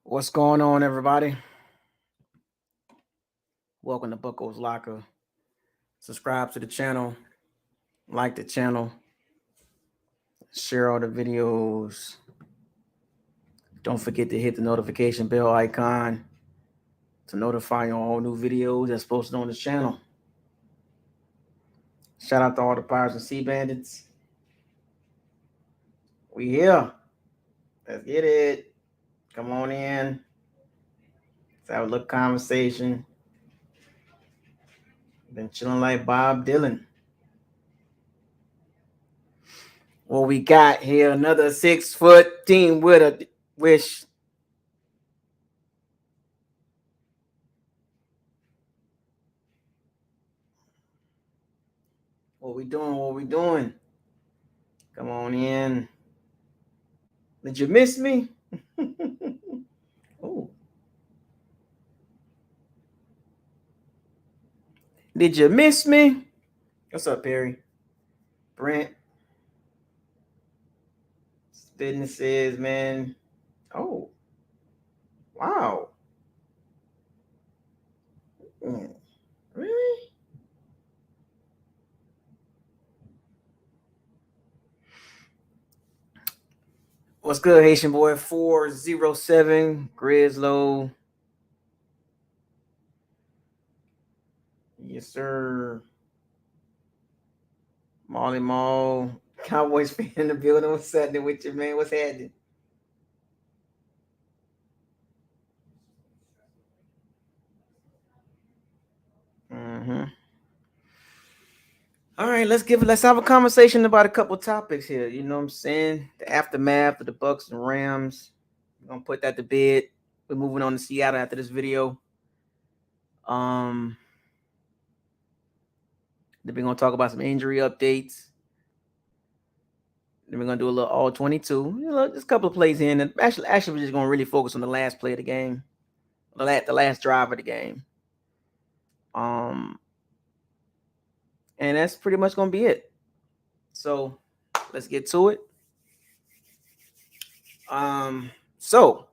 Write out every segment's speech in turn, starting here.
What's going on, everybody? Welcome to BucosLocker. Subscribe to the channel, like the channel, share all the videos. Don't forget to hit the notification bell icon to notify you on all new videos that's posted on this channel. Shout out to all the Pirates and Sea Bandits. We here. Let's get it. Come on in. Let's have a little conversation. Been chilling like Bob Dylan. What we got here? Another 6-foot team with a wish. What we doing? What we doing? Come on in. Did you miss me? Oh. Did you miss me? What's up, Perry? Brent. Businesses, man. Oh. Wow. Really? What's good, Haitian boy? 407 Grizzlo. Yes, sir. Molly Mall. Cowboys fan in the building. What's happening with you, man? What's happening? Mm-hmm. All right, let's have a conversation about a couple topics here. You know what I'm saying? The aftermath of the Bucs and Rams. We're gonna put that to bed. We're moving on to Seattle after this video. Then we're gonna talk about some injury updates. Then we're gonna do a little all-22. You know, just a couple of plays in. And actually, we're just gonna really focus on the last play of the game, the last drive of the game. And that's pretty much gonna be it. So let's get to it. So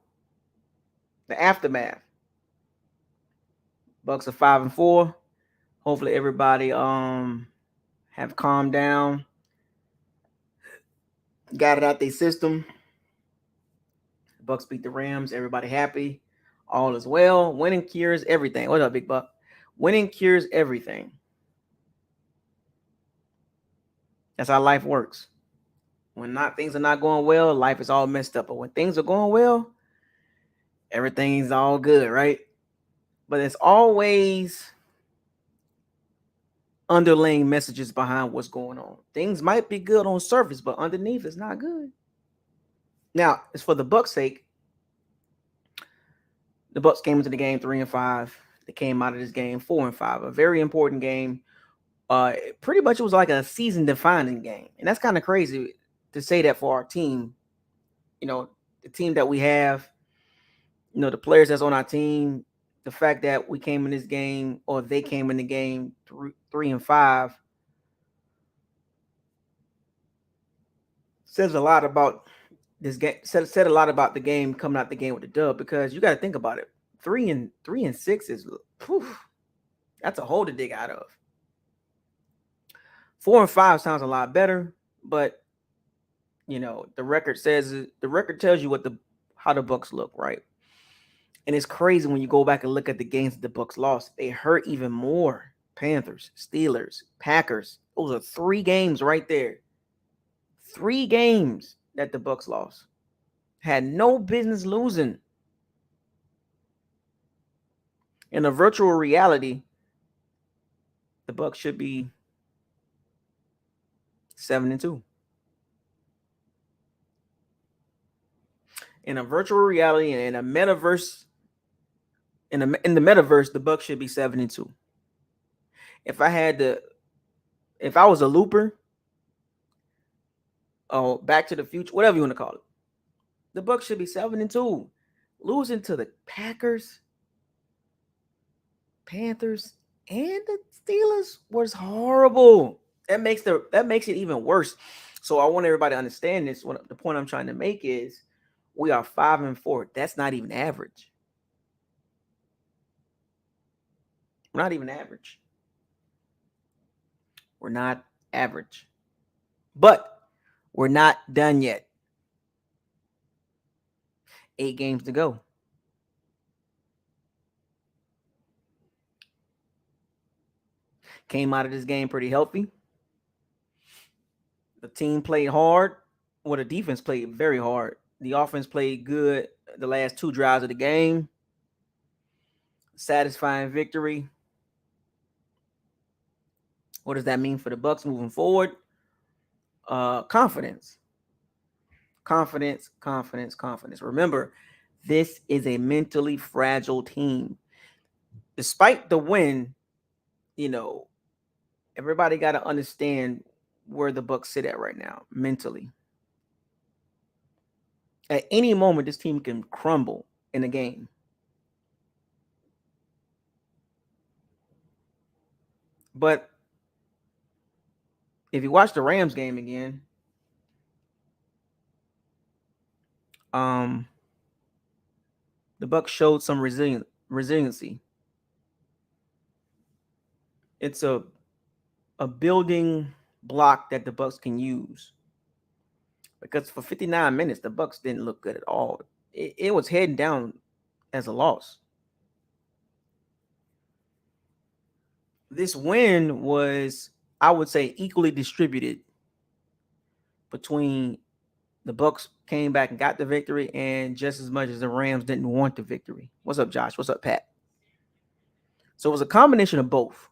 the aftermath. Bucs are 5-4. Hopefully everybody have calmed down, got it out their system. Bucs beat the Rams. Everybody happy. All is well. Winning cures everything. What's up, Big Buck? Winning cures everything. That's how life works. When things are not going well, life is all messed up. But when things are going well, everything's all good, right? But it's always underlying messages behind what's going on. Things might be good on surface, but underneath it's not good. Now, it's for the Bucs' sake. The Bucs came into the game 3-5. They came out of this game 4-5. A very important game. Pretty much it was like a season-defining game, and that's kind of crazy to say that for our team. You know, the team that we have. You know, the players that's on our team. The fact that we came in this game, or they came in the game 3-5, says a lot about this game. Said a lot about the game coming out the game with the dub, because you got to think about it. 3-6 is, that's a hole to dig out of. 4-5 sounds a lot better, but you know the record tells you how the Bucs look, right? And it's crazy when you go back and look at the games that the Bucs lost. They hurt even more. Panthers, Steelers, Packers. Those are 3 games right there. 3 games that the Bucs lost. Had no business losing. In a virtual reality, the Bucs should be 7-2. In a virtual reality and in a metaverse, in the metaverse, the Bucs should be 7-2. If I was a looper, Back to the Future, whatever you want to call it, the Bucs should be 7-2. Losing to the Packers, Panthers, and the Steelers was horrible. That makes it even worse. So I want everybody to understand this. The point I'm trying to make is, We are 5-4. That's not even average. We're not even average. We're not average. But we're not done yet. 8 games to go. Came out of this game pretty healthy. The team played hard. Well, the defense played very hard. The offense played good the last 2 drives of the game. Satisfying victory. What does that mean for the Bucs moving forward? Confidence. Confidence. Remember, this is a mentally fragile team. Despite the win, everybody got to understand where the Bucs sit at right now mentally. At any moment, this team can crumble in a game. But if you watch the Rams game again, the Bucs showed some resiliency. It's a building block that the Bucs can use. Because for 59 minutes, the Bucs didn't look good at all. It was heading down as a loss. This win was, I would say, equally distributed between the Bucs came back and got the victory, and just as much as the Rams didn't want the victory. What's up, Josh? What's up, Pat? So it was a combination of both.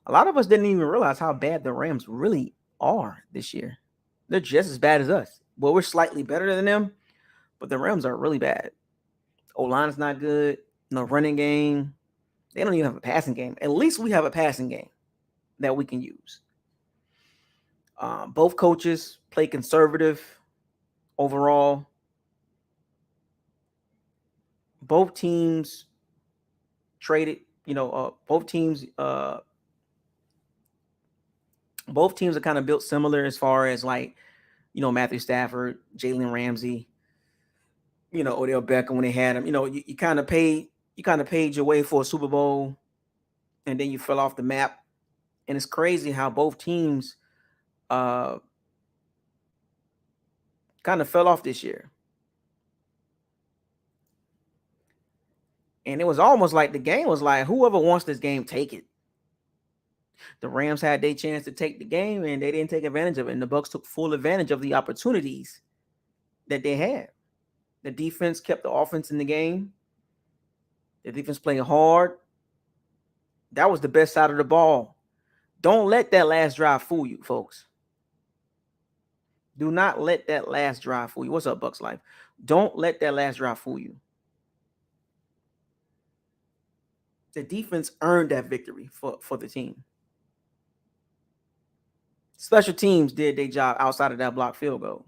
A lot of us didn't even realize how bad the Rams really are this year. They're just as bad as us. Well, we're slightly better than them, but the Rams are really bad. O-line's not good. No running game. They don't even have a passing game. At least we have a passing game that we can use. Both coaches play conservative overall. Both teams traded, both teams are kind of built similar as far as Matthew Stafford, Jalen Ramsey, Odell Beckham when they had him. You kind of paid your way for a Super Bowl, and then you fell off the map. And it's crazy how both teams kind of fell off this year. And it was almost like the game was like, whoever wants this game, take it. The Rams had their chance to take the game, and they didn't take advantage of it. And the Bucs took full advantage of the opportunities that they had. The defense kept the offense in the game. The defense played hard. That was the best side of the ball. Don't let that last drive fool you, folks. Do not let that last drive fool you. What's up, Bucs Life? Don't let that last drive fool you. The defense earned that victory for the team. Special teams did their job outside of that blocked field goal.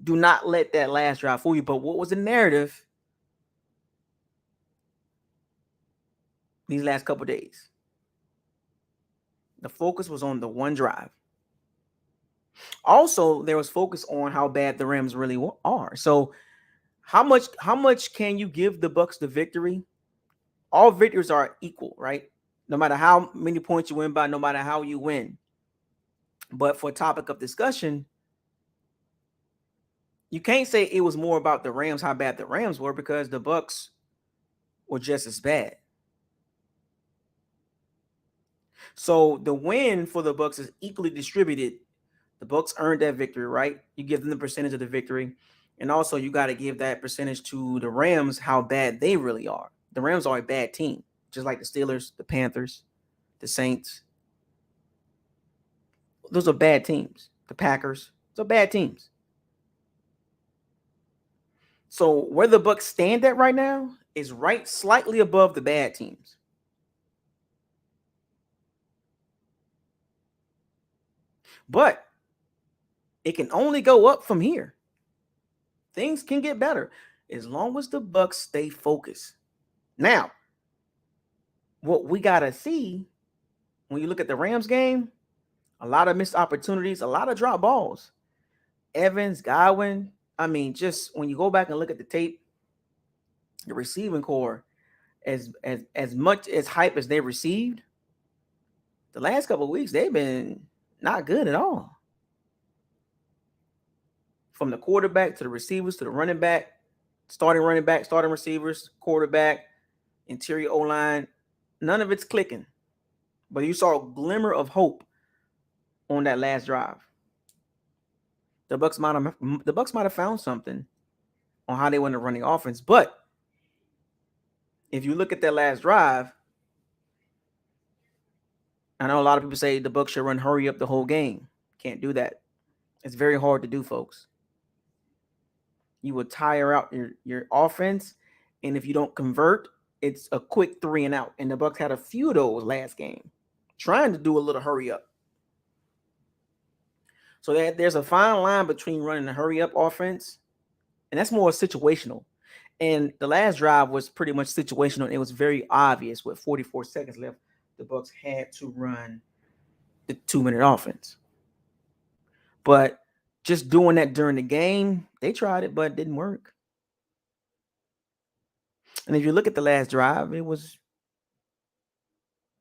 Do not let that last drive fool you. But what was the narrative these last couple of days? The focus was on the one drive. Also, there was focus on how bad the Rams really are. So how much can you give the Bucs the victory? All victories are equal, right? No matter how many points you win by, no matter how you win. But for a topic of discussion, you can't say it was more about the Rams, how bad the Rams were, because the Bucs were just as bad. So the win for the Bucs is equally distributed. The Bucs earned that victory, right? You give them the percentage of the victory. And also you got to give that percentage to the Rams, how bad they really are. The Rams are a bad team, just like the Steelers, the Panthers, the Saints. Those are bad teams. The Packers. Those are bad teams. So where the Bucs stand at right now is right slightly above the bad teams. But it can only go up from here. Things can get better as long as the Bucs stay focused. Now, what we got to see when you look at the Rams game, a lot of missed opportunities, a lot of drop balls. Evans, Godwin, I mean, just when you go back and look at the tape, the receiving core, as much as hype as they received, the last couple of weeks they've been not good at all. From the quarterback to the receivers to the running back, starting receivers, quarterback, interior O line, none of it's clicking. But you saw a glimmer of hope on that last drive. The Bucs might have found something on how they want to run the offense. But if you look at that last drive, I know a lot of people say the Bucs should run hurry up the whole game. Can't do that. It's very hard to do, folks. You will tire out your offense, and if you don't convert, it's a quick 3 and out. And the Bucs had a few of those last game, trying to do a little hurry up. So there's a fine line between running a hurry up offense, and that's more situational. And the last drive was pretty much situational. It was very obvious with 44 seconds left, the Bucs had to run the 2-minute offense. But just doing that during the game, they tried it, but it didn't work. And if you look at the last drive, it was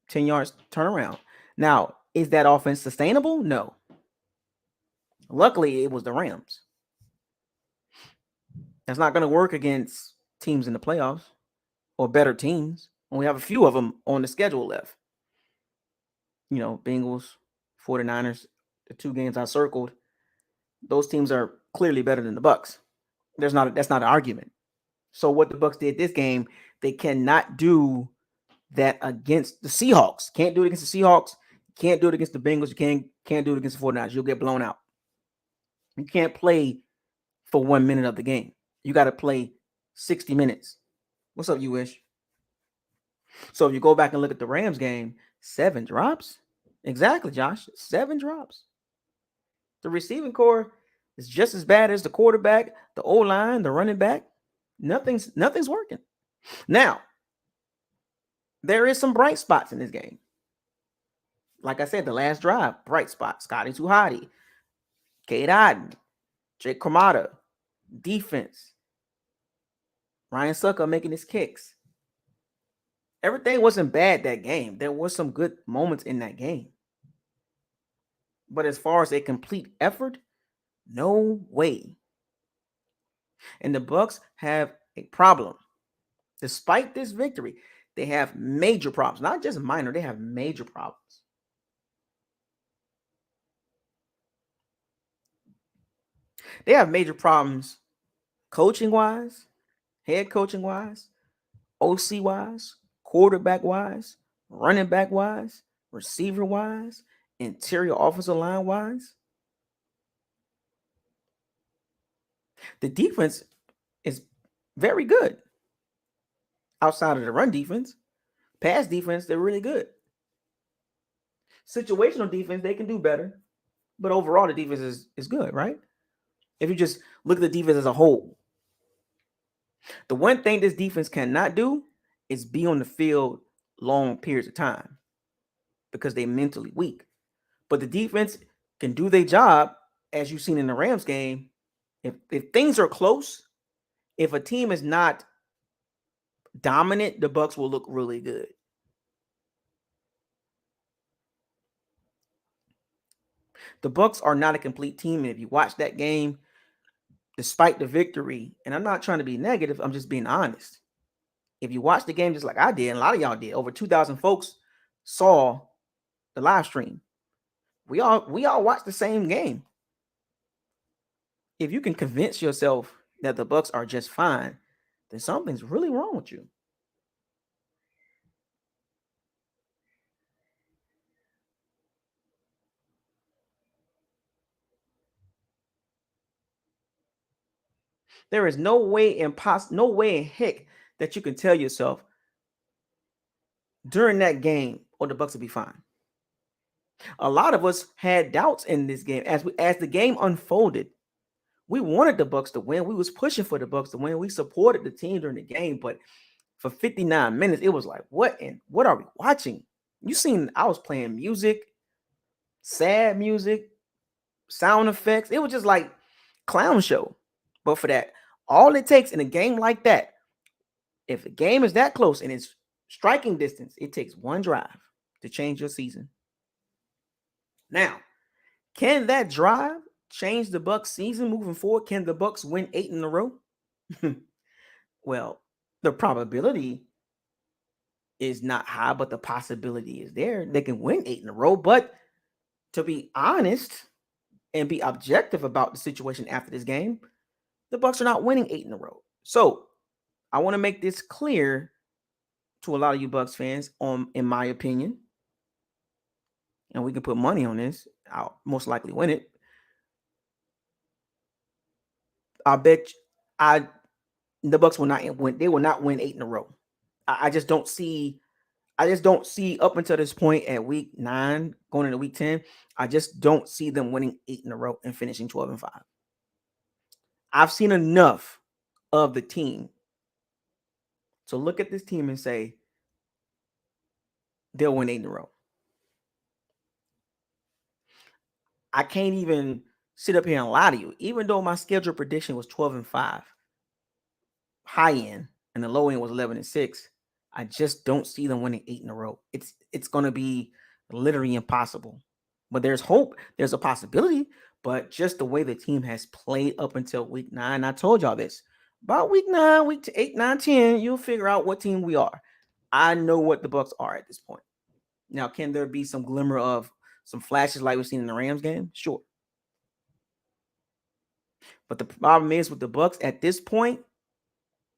10 yards turnaround. Now, is that offense sustainable? No. Luckily, it was the Rams. That's not going to work against teams in the playoffs or better teams. And we have a few of them on the schedule left. You know, Bengals, 49ers, the 2 games I circled. Those teams are clearly better than the Bucs. That's not an argument. So what the Bucs did this game, they cannot do that against the Seahawks. Can't do it against the Seahawks. Can't do it against the Bengals. You can't do it against the 49ers. You'll get blown out. You can't play for 1 minute of the game. You got to play 60 minutes. What's up, you wish? So if you go back and look at the Rams game, 7 drops. Exactly, Josh. 7 drops. The receiving core is just as bad as the quarterback, the O-line, the running back. Nothing's working. Now, there is some bright spots in this game. Like I said, the last drive, bright spot. Scotty Tuhati, Cade Otton, Jake Cromata, defense. Ryan Sucker making his kicks. Everything wasn't bad that game. There was some good moments in that game. But as far as a complete effort, no way. And the Bucs have a problem. Despite this victory, they have major problems. Not just minor, they have major problems. They have major problems coaching-wise, head coaching-wise, OC-wise, quarterback-wise, running back-wise, receiver-wise, interior offensive line-wise. The defense is very good. Outside of the run defense, pass defense, they're really good. Situational defense, they can do better. But overall, the defense is good, right? If you just look at the defense as a whole. The one thing this defense cannot do is be on the field long periods of time because they're mentally weak. But the defense can do their job, as you've seen in the Rams game. If things are close, if a team is not dominant, the Bucs will look really good. The Bucs are not a complete team. And if you watch that game, despite the victory, and I'm not trying to be negative, I'm just being honest. If you watch the game just like I did, and a lot of y'all did, over 2,000 folks saw the live stream. We all watched the same game. If you can convince yourself that the Bucs are just fine, then something's really wrong with you. There is no way in heck that you can tell yourself during that game, or the Bucs will be fine. A lot of us had doubts in this game as the game unfolded. We wanted the Bucs to win. We was pushing for the Bucs to win. We supported the team during the game, but for 59 minutes, it was like, what are we watching? You seen I was playing music, sad music, sound effects. It was just like clown show. But for that, all it takes in a game like that, if the game is that close and it's striking distance, it takes one drive to change your season. Now, can that drive change the Bucs season moving forward? Can the Bucs win 8 in a row? Well, the probability is not high, but the possibility is there. They can win 8 in a row. But to be honest and be objective about the situation after this game, the Bucs are not winning 8 in a row. So I want to make this clear to a lot of you Bucs fans, in my opinion, and we can put money on this. I'll most likely win it. I bet the Bucs will not win. They will not win 8 in a row. I just don't see. I just don't see up until this point at week 9, going into week 10. I just don't see them winning 8 in a row and finishing 12-5. I've seen enough of the team to look at this team and say they'll win 8 in a row. I can't even sit up here and lie to you. Even though my schedule prediction was 12-5, high end, and the low end was 11-6, I just don't see them winning 8 in a row. It's going to be literally impossible. But there's hope. There's a possibility. But just the way the team has played up until week 9, I told y'all this. About week 9, week 8, 9, 10, you'll figure out what team we are. I know what the Bucs are at this point. Now, can there be some glimmer of some flashes like we've seen in the Rams game? Sure. But the problem is with the Bucs at this point,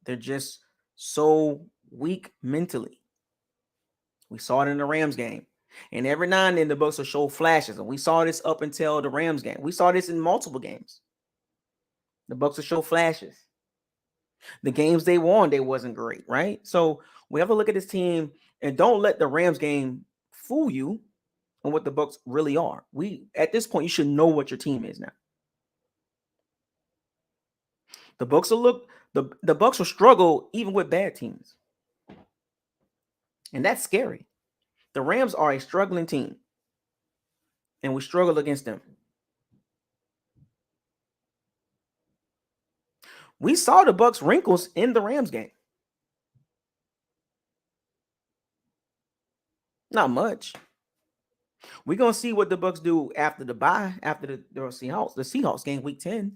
they're just so weak mentally. We saw it in the Rams game. And every now and then the Bucs will show flashes. And we saw this up until the Rams game. We saw this in multiple games. The Bucs will show flashes. The games they won, they wasn't great, right? So we have to look at this team and don't let the Rams game fool you on what the Bucs really are. At this point, you should know what your team is now. The Bucs the Bucs will struggle even with bad teams. And that's scary. The Rams are a struggling team. And we struggle against them. We saw the Bucs wrinkles in the Rams game. Not much. We're going to see what the Bucs do after the bye, after the Seahawks game, week 10.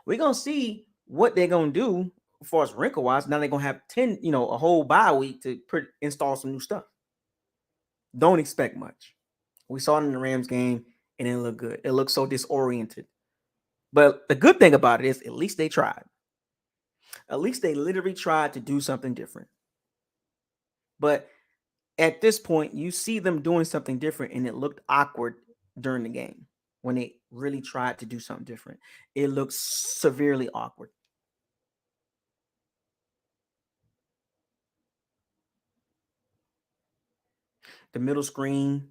We're going to see what they're going to do as far as wrinkle-wise. Now they're going to have 10, a whole bye week to install some new stuff. Don't expect much. We saw it in the Rams game, and it looked good. It looked so disoriented. But the good thing about it is at least they tried. At least they literally tried to do something different. But at this point, you see them doing something different, and it looked awkward during the game when they really tried to do something different. It looked severely awkward. The middle screen,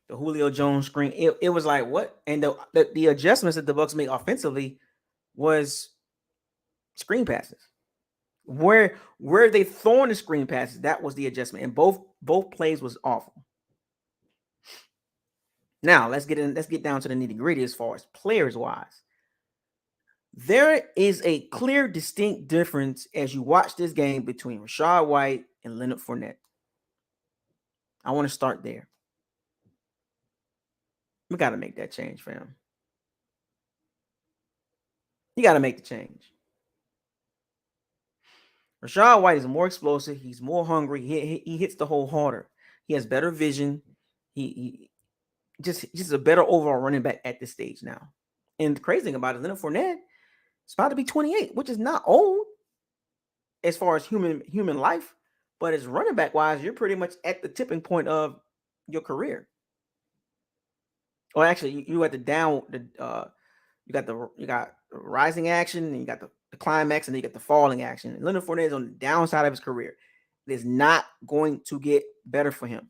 the Julio Jones screen, it was like, what? And the adjustments that the Bucs made offensively was screen passes. Where they throwing the screen passes, that was the adjustment. And both plays was awful. Now, let's get down to the nitty-gritty as far as players wise. There is a clear, distinct difference as you watch this game between Rachaad White and Leonard Fournette. I want to start there. We got to make that change, fam. You got to make the change. Rachaad White is more explosive. He's more hungry. He hits the hole harder. He has better vision. He just a better overall running back at this stage now. And the crazy thing about it, Leonard Fournette is about to be 28, which is not old as far as human life. But as running back wise, you're pretty much at the tipping point of your career. Or actually, you at the down. You got rising action, and you got the climax, and then you got the falling action. And Leonard Fournette is on the downside of his career. It is not going to get better for him.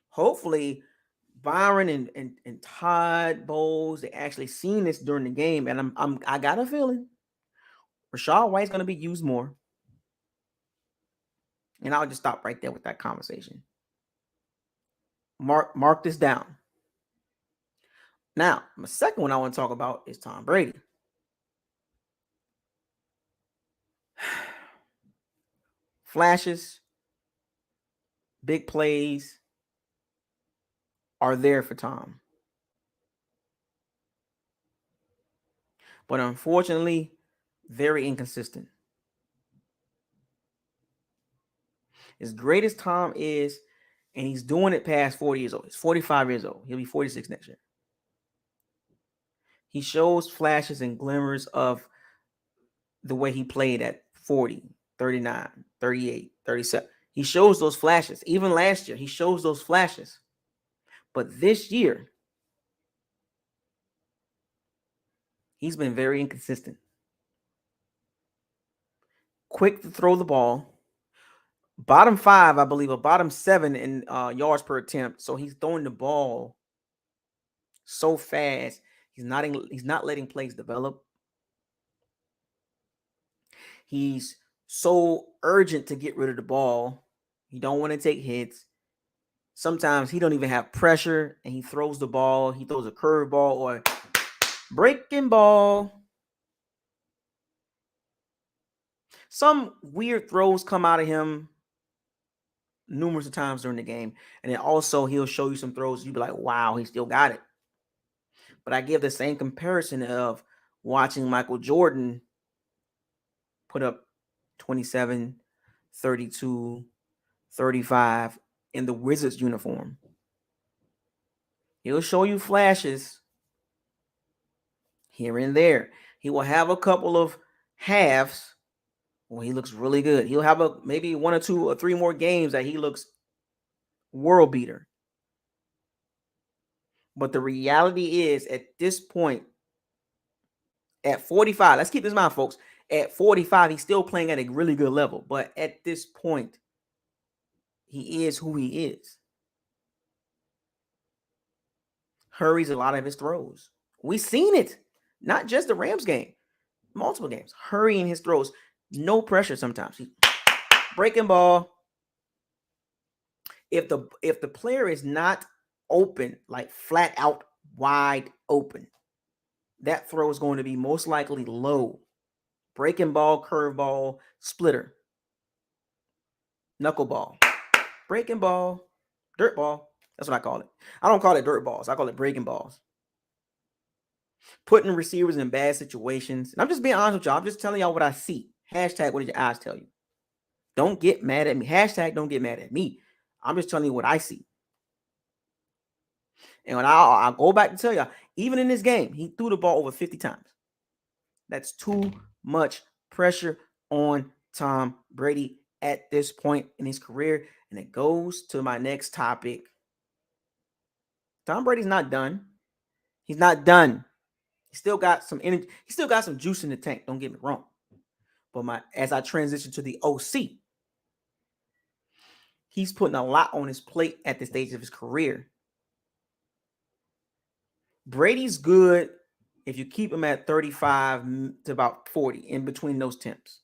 Hopefully, Byron and Todd Bowles, they actually seen this during the game, and I got a feeling Rachaad White's going to be used more. And I'll just stop right there with that conversation. Mark this down. Now, the second one I want to talk about is Tom Brady. Flashes, big plays are there for Tom. But unfortunately, very inconsistent. As great as Tom is, and he's doing it past 40 years old. He's 45 years old. He'll be 46 next year. He shows flashes and glimmers of the way he played at 40, 39, 38, 37. He shows those flashes. Even last year, he shows those flashes. But this year, he's been very inconsistent. Quick to throw the ball. Bottom 5, I believe, or bottom 7 in yards per attempt. So he's throwing the ball so fast. He's not letting plays develop. He's so urgent to get rid of the ball. He don't want to take hits. Sometimes he don't even have pressure, and he throws the ball. He throws a curveball or breaking ball. Some weird throws come out of him numerous of times during the game. And then also he'll show you some throws. You'll be like, wow, he still got it. But I give the same comparison of watching Michael Jordan put up 27, 32, 35 in the Wizards uniform. He'll show you flashes here and there. He will have a couple of halves when he looks really good. He'll have maybe 1 or 2 or 3 more games that he looks world beater. But the reality is, at this point, at 45, let's keep this in mind, folks. At 45, he's still playing at a really good level. But at this point, he is who he is. Hurries a lot of his throws. We've seen it. Not just the Rams game. Multiple games. Hurrying his throws. No pressure sometimes. He's breaking ball. If the player is not open, like flat out wide open, that throw is going to be most likely low. Breaking ball, curveball, splitter, knuckleball, breaking ball, dirt ball. That's what I call it. I don't call it dirt balls. I call it breaking balls. Putting receivers in bad situations. And I'm just being honest with y'all. I'm just telling y'all what I see. Hashtag, what did your eyes tell you? Don't get mad at me. Hashtag, don't get mad at me. I'm just telling you what I see. And when I'll go back to tell y'all, even in this game, he threw the ball over 50 times. That's too much pressure on Tom Brady at this point in his career. And it goes to my next topic. Tom Brady's not done. He's not done. He still got some energy. He still got some juice in the tank. Don't get me wrong. But as I transition to the OC, he's putting a lot on his plate at this stage of his career. Brady's good if you keep him at 35 to about 40 in between those temps.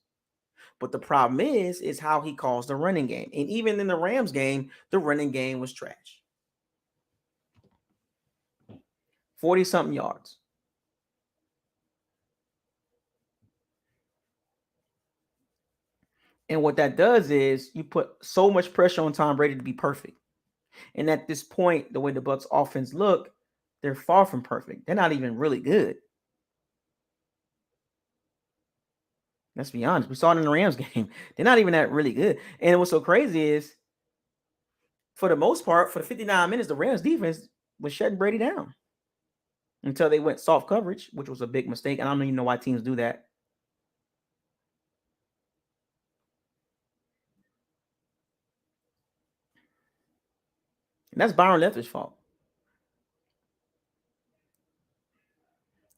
But the problem is how he calls the running game. And even in the Rams game, the running game was trash. 40-something yards. And what that does is you put so much pressure on Tom Brady to be perfect. And at this point, the way the Bucs offense look, they're far from perfect. They're not even really good. Let's be honest. We saw it in the Rams game. They're not even that really good. And what's so crazy is, for the most part, for the 59 minutes, the Rams defense was shutting Brady down until they went soft coverage, which was a big mistake. And I don't even know why teams do that. And that's Byron Leftwich's fault.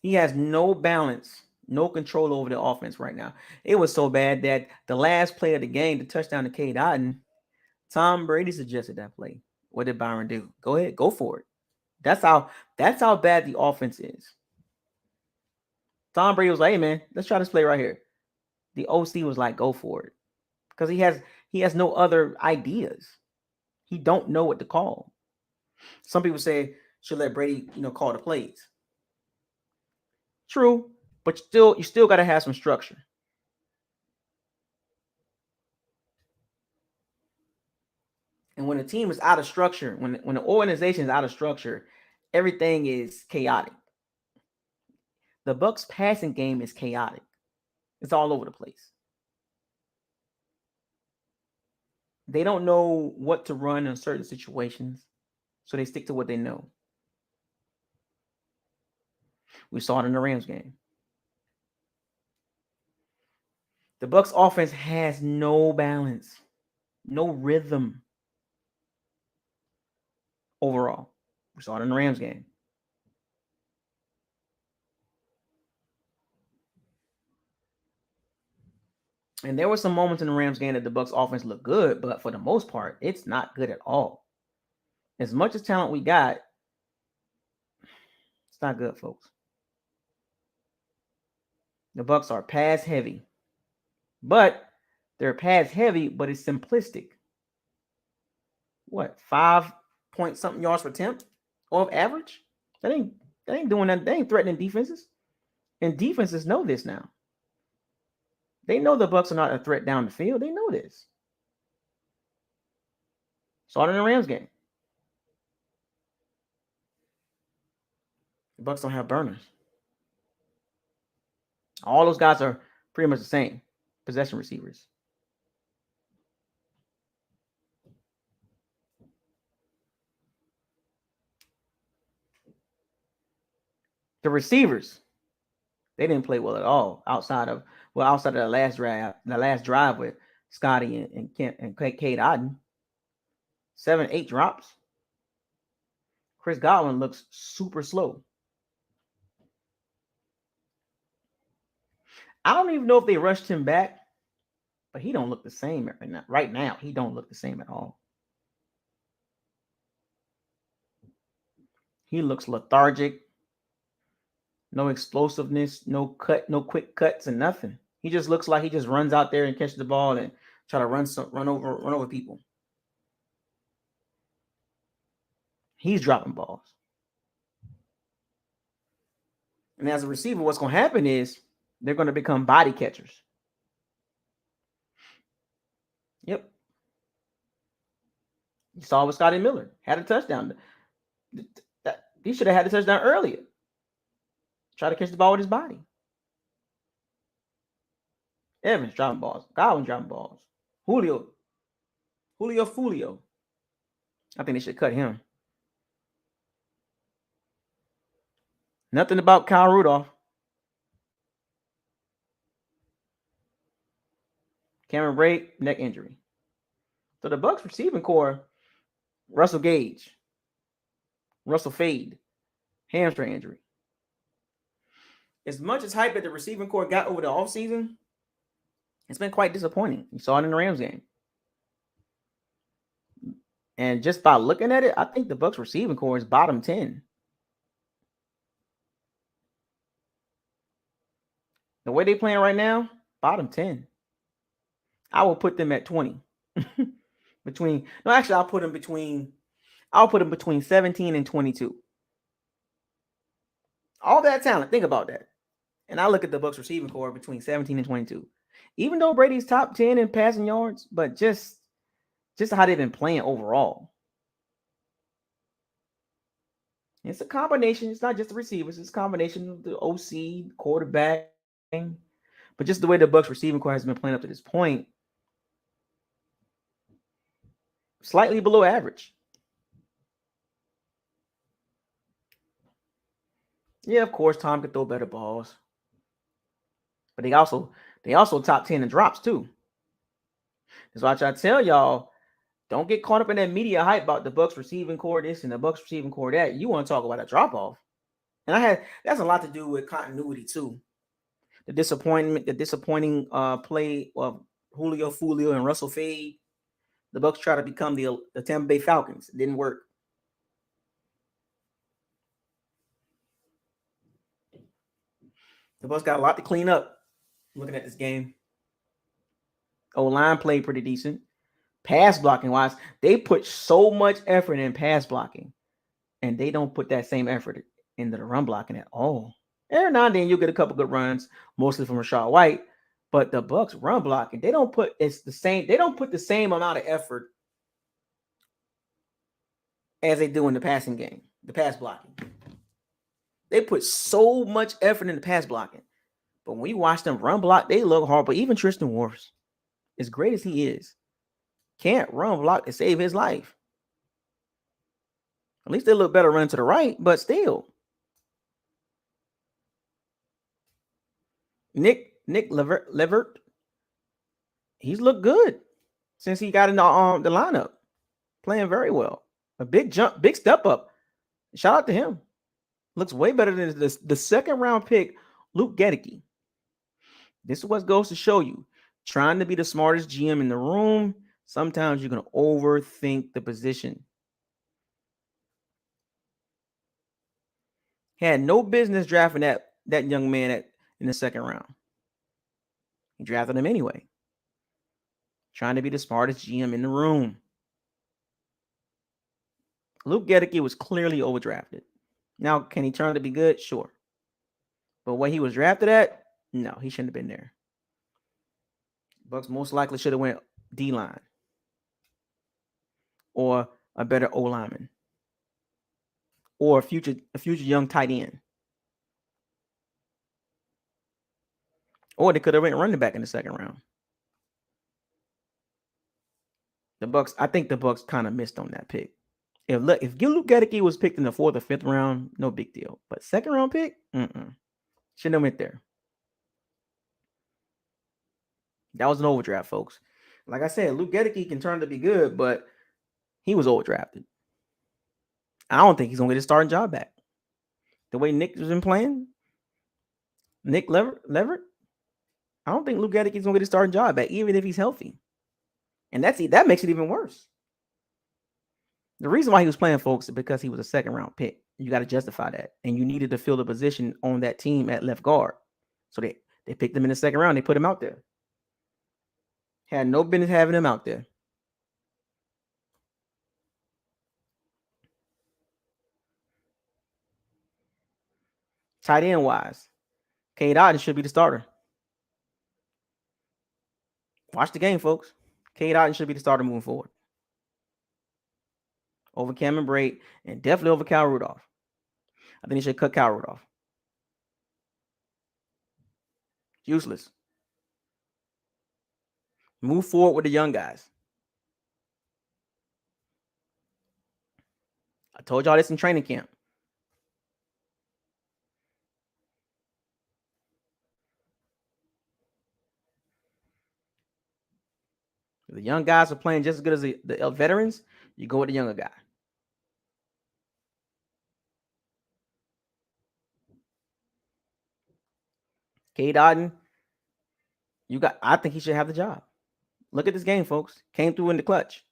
He has no balance, no control over the offense right now. It was so bad that the last play of the game, the touchdown to Cade Otton, Tom Brady suggested that play. What did Byron do? Go ahead, go for it. That's how bad the offense is. Tom Brady was like, hey man, let's try this play right here. The OC was like, go for it. Because he has no other ideas. He don't know what to call. Some people say, should let Brady, call the plays. True, but you still got to have some structure. And when a team is out of structure, when the organization is out of structure, everything is chaotic. The Bucs passing game is chaotic. It's all over the place. They don't know what to run in certain situations, so they stick to what they know. We saw it in the Rams game. The Bucs offense has no balance, no rhythm overall. We saw it in the Rams game. And there were some moments in the Rams game that the Bucs offense looked good, but for the most part, it's not good at all. As much as talent we got, it's not good, folks. The Bucs are pass heavy, but they're pass heavy, but it's simplistic. What, 5 point something yards per attempt or average? That ain't doing that. They ain't threatening defenses, and defenses know this now. They know the Bucs are not a threat down the field. They know this. Saw it in the Rams game. The Bucs don't have burners. All those guys are pretty much the same possession receivers. The receivers, they didn't play well at all outside of the last drive with Scotty and Kent and Cade Otton. 7-8 drops. Chris Godwin looks super slow. I don't even know if they rushed him back, but he don't look the same right now. He don't look the same at all. He looks lethargic. No explosiveness, no quick cuts, and nothing. He just looks like he just runs out there and catches the ball and try to run over people. He's dropping balls. And as a receiver, what's going to happen is they're going to become body catchers. Yep. You saw with Scotty Miller. Had a touchdown. He should have had a touchdown earlier. Try to catch the ball with his body. Evans dropping balls. Godwin dropping balls. Julio. I think they should cut him. Nothing about Kyle Rudolph. Cameron Brate, neck injury. So the Bucs receiving core, Russell Gage, Russell Fade, hamstring injury. As much as hype that the receiving core got over the offseason, it's been quite disappointing. You saw it in the Rams game. And just by looking at it, I think the Bucs receiving core is bottom 10. The way they're playing right now, bottom 10. I will put them at 20. I'll put them between 17 and 22. All that talent, think about that. And I look at the Bucs receiving core between 17 and 22. Even though Brady's top 10 in passing yards, but just how they've been playing overall. It's a combination. It's not just the receivers. It's a combination of the OC, quarterback, but just the way the Bucs receiving core has been playing up to this point, slightly below average. Yeah, of course, Tom could throw better balls, but they also top 10 in drops too. That's why I try to tell y'all, don't get caught up in that media hype about the Bucs receiving core this and the Bucs receiving core that. You want to talk about a drop off, and that's a lot to do with continuity too. The disappointing play of Julio and Russell Fade. The Bucs try to become the Tampa Bay Falcons. It didn't work. The Bucs got a lot to clean up. Looking at this game, O-line played pretty decent. Pass blocking wise, they put so much effort in pass blocking. and they don't put that same effort into the run blocking at all. Every now and then you'll get a couple good runs, mostly from Rashad White, but the Bucs run blocking, they don't put the same amount of effort as they do in the passing game, the pass blocking. They put so much effort in the pass blocking. But when you watch them run block, they look hard. But even Tristan Wirfs, as great as he is, can't run block to save his life. At least they look better running to the right, but still. Nick Levert, he's looked good since he got in the lineup, playing very well. A big jump, big step up. Shout out to him. Looks way better than the second round pick, Luke Gedeke. This is what goes to show you. Trying to be the smartest GM in the room, sometimes you're going to overthink the position. Had no business drafting that young man in the second round. He drafted him anyway. Trying to be the smartest GM in the room. Luke Gedeke was clearly overdrafted. Now, can he turn to be good? Sure. But what he was drafted at, no, he shouldn't have been there. Bucs most likely should have went D-line or a better O-lineman or a future young tight end. Or they could have went running back in the second round. I think the Bucs kind of missed on that pick. If Luke Gedeke was picked in the 4th or 5th round, no big deal. But second round pick, shouldn't have went there. That was an overdraft, folks. Like I said, Luke Gedeke can turn to be good, but he was overdrafted. I don't think he's going to get his starting job back. The way Nick has been playing, Nick Leverett, I don't think Luke Gedeke is going to get his starting job back, even if he's healthy. And that makes it even worse. The reason why he was playing, folks, is because he was a second round pick. You got to justify that. And you needed to fill the position on that team at left guard. So they picked him in the second round. They put him out there. Had no business having him out there. Tight end wise, Cade Otton should be the starter. Watch the game, folks. Cade Otton should be the starter moving forward. Over Cameron Brate and definitely over Kyle Rudolph. I think he should cut Kyle Rudolph. Useless. Move forward with the young guys. I told y'all this in training camp. If the young guys are playing just as good as the veterans, you go with the younger guy. Cade Otton, I think he should have the job. Look at this game, folks. Came through in the clutch.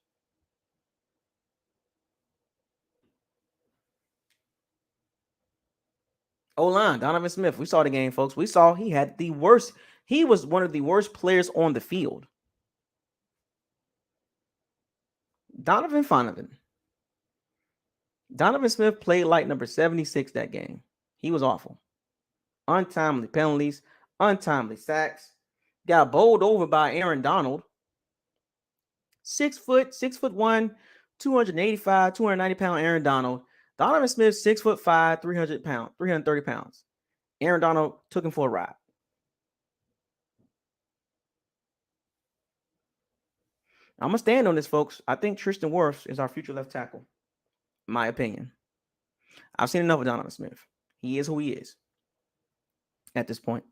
O-line, Donovan Smith. We saw the game, folks. We saw he had the worst. He was one of the worst players on the field. Donovan Smith played like number 76 that game. He was awful. Untimely penalties, untimely sacks. Got bowled over by Aaron Donald. 6'1", 285, 290-pound Aaron Donald. Donovan Smith, 6'5", 330 pounds. Aaron Donald took him for a ride. I'm going to stand on this, folks. I think Tristan Wirfs is our future left tackle. My opinion. I've seen enough of Donovan Smith. He is who he is at this point.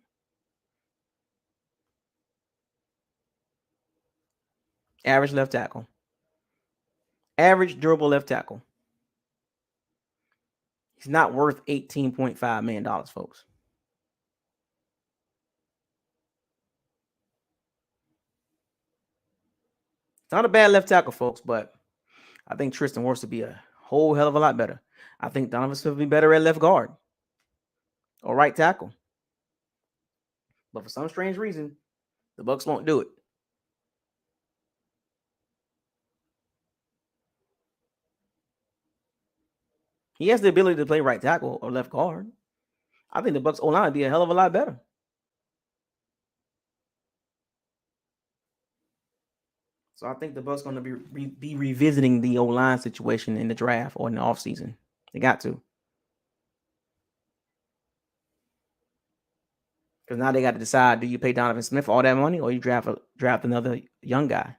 Average left tackle. Average durable left tackle. He's not worth $18.5 million, folks. It's not a bad left tackle, folks, but I think Tristan Wirfs would be a whole hell of a lot better. I think Donovan Smith would be better at left guard or right tackle. But for some strange reason, the Bucs won't do it. He has the ability to play right tackle or left guard. I think the Bucs O line would be a hell of a lot better. So I think the Bucs going to be revisiting the O line situation in the draft or in the offseason. They got to, because now they got to decide: do you pay Donovan Smith all that money, or you draft another young guy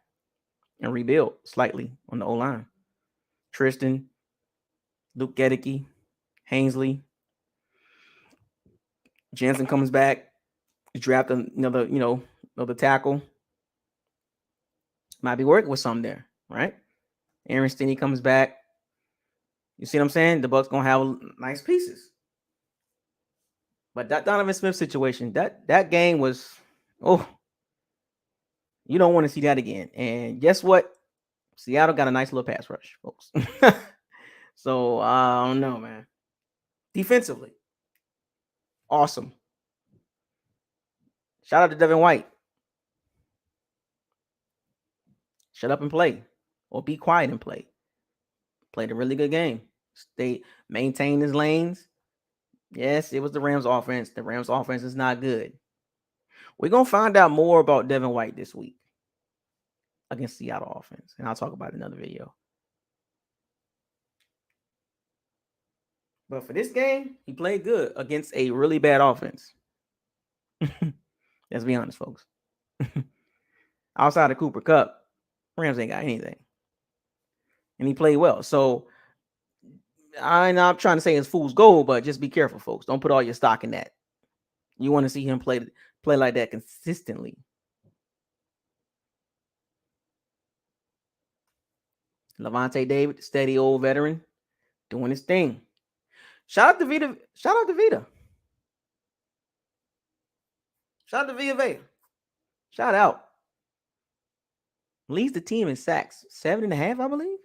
and rebuild slightly on the O line? Tristan, Luke Gedicke, Hainsley, Jensen comes back. You draft another tackle. Might be working with something there, right? Aaron Stinney comes back. You see what I'm saying? The Bucs gonna have nice pieces. But that Donovan Smith situation, that game was, oh, you don't want to see that again. And guess what? Seattle got a nice little pass rush, folks. So I don't know, man. Defensively, awesome. Shout out to Devin White. Shut up and play, or be quiet and play. Played a really good game. Stay maintain his lanes. Yes, it was the Rams offense. The Rams offense is not good. We're gonna find out more about Devin White this week against Seattle offense, and I'll talk about it in another video. But for this game, he played good against a really bad offense. Let's be honest, folks. Outside of Cooper Kupp, Rams ain't got anything, and he played well. So I'm not trying to say it's fool's gold, but just be careful, folks. Don't put all your stock in that. You want to see him play like that consistently. Levante David, steady old veteran, doing his thing. Shout out to Vita. Shout out to Vita. Shout out to Vita Vea. Shout out. Leads the team in sacks. 7.5, I believe.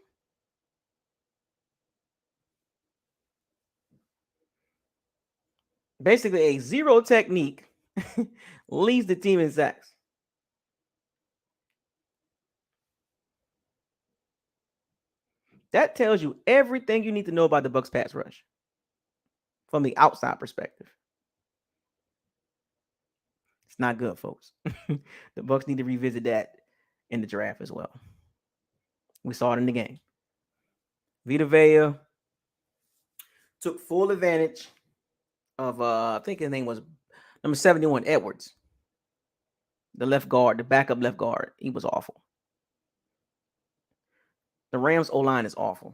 Basically, a zero technique leads the team in sacks. That tells you everything you need to know about the Bucs pass rush from the outside perspective. It's not good, folks. The Bucs need to revisit that in the draft as well. We saw it in the game. Vita Vea took full advantage of I think his name was number 71, Edwards. The left guard, the backup left guard. He was awful. The Rams O-line is awful.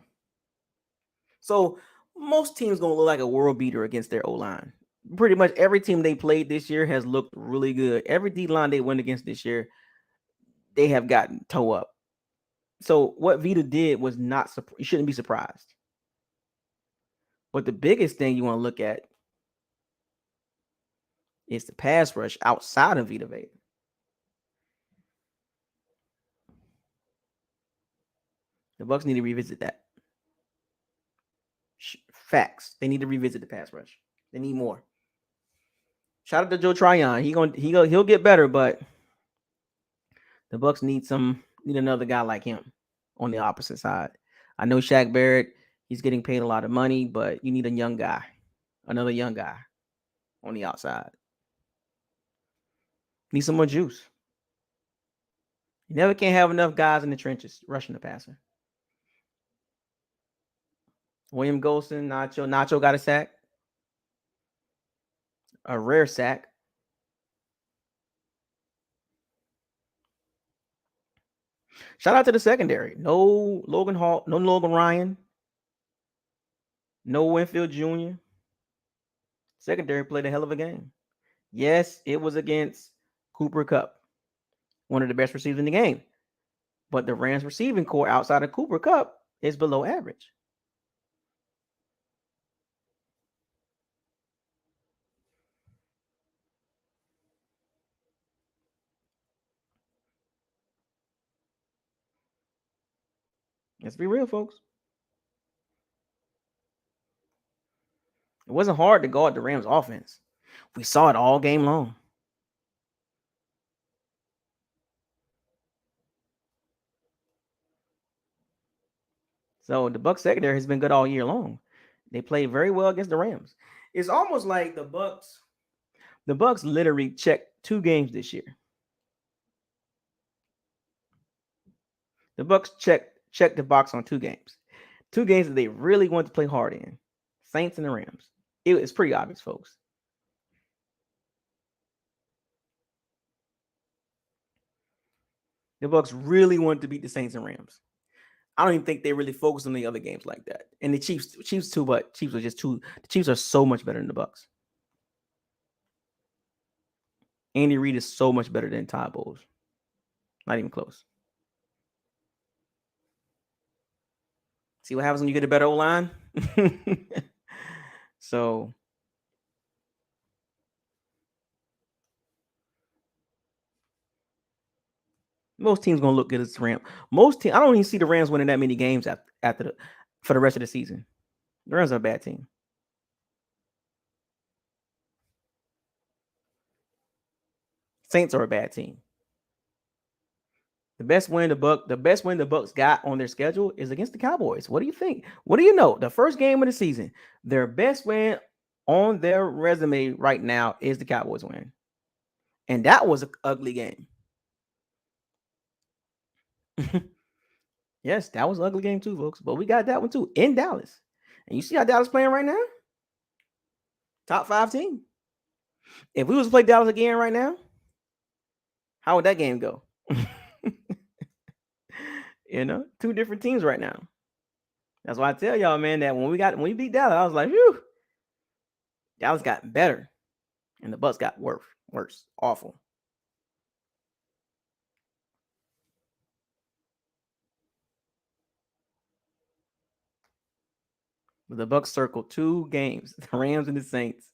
So most teams gonna look like a world beater against their O-line. Pretty much every team they played this year has looked really good. Every D-line they went against this year, they have gotten toe up. So what Vita did was not, you shouldn't be surprised. But the biggest thing you want to look at is the pass rush outside of Vita Vea. The Bucs need to revisit that. Facts. They need to revisit the pass rush. They need more. Shout out to Joe Tryon. He'll get better, but the Bucs need another guy like him on the opposite side. I know Shaq Barrett, he's getting paid a lot of money, but you need a young guy, another young guy on the outside. Need some more juice. You never can't have enough guys in the trenches rushing the passer. William Golston, Nacho got a sack. A rare sack. Shout out to the secondary. No Logan Hall, no Logan Ryan, no Winfield Jr. Secondary played a hell of a game. Yes, it was against Cooper Kupp, one of the best receivers in the game. But the Rams receiving core outside of Cooper Kupp is below average. Let's be real, folks. It wasn't hard to guard the Rams offense. We saw it all game long. So the Bucs secondary has been good all year long. They played very well against the Rams. It's almost like the Bucs. The Bucs literally checked 2 games this year. The Bucs checked the box on 2 games. 2 games that they really wanted to play hard in. Saints and the Rams. It's pretty obvious, folks. The Bucs really wanted to beat the Saints and Rams. I don't even think they really focused on the other games like that. And the Chiefs too, but Chiefs are just too. The Chiefs are so much better than the Bucs. Andy Reid is so much better than Todd Bowles. Not even close. See what happens when you get a better O-line? So most teams gonna look good as the Rams. Most teams, I don't even see the Rams winning that many games after for the rest of the season. The Rams are a bad team. Saints are a bad team. The best win the Bucs got on their schedule is against the Cowboys. What do you think? What do you know? The first game of the season, their best win on their resume right now is the Cowboys win. And that was an ugly game. Yes, that was an ugly game too, folks. But we got that one too in Dallas. And you see how Dallas playing right now? Top 5 team. If we was to play Dallas again right now, how would that game go? 2 different teams right now. That's why I tell y'all, man, that when we beat Dallas, I was like, whew, Dallas got better, and the Bucs got worse, awful. But the Bucs circled 2 games, the Rams and the Saints,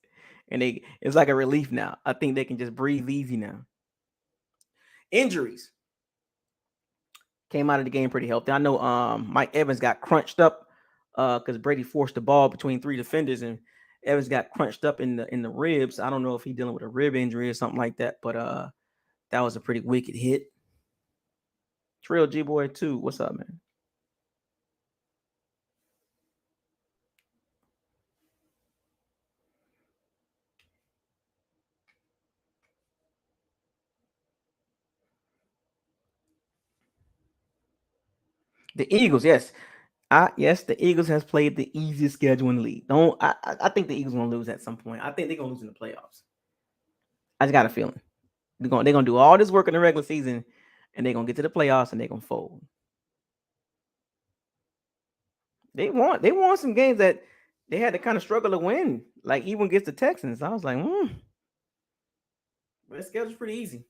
and it's like a relief now. I think they can just breathe easy now. Injuries came out of the game pretty healthy. I know Mike Evans got crunched up because Brady forced the ball between 3 defenders, and Evans got crunched up in the ribs. I don't know if he's dealing with a rib injury or something like that, but that was a pretty wicked hit. Trill G Boy 2, what's up, man? The Eagles, yes. Yes, the Eagles has played the easiest schedule in the league. I think the Eagles gonna lose at some point. I think they're gonna lose in the playoffs. I just got a feeling. They're gonna do all this work in the regular season, and they're gonna get to the playoffs and they're gonna fold. They won some games that they had to kind of struggle to win, like even against the Texans. I was like, but the schedule's pretty easy.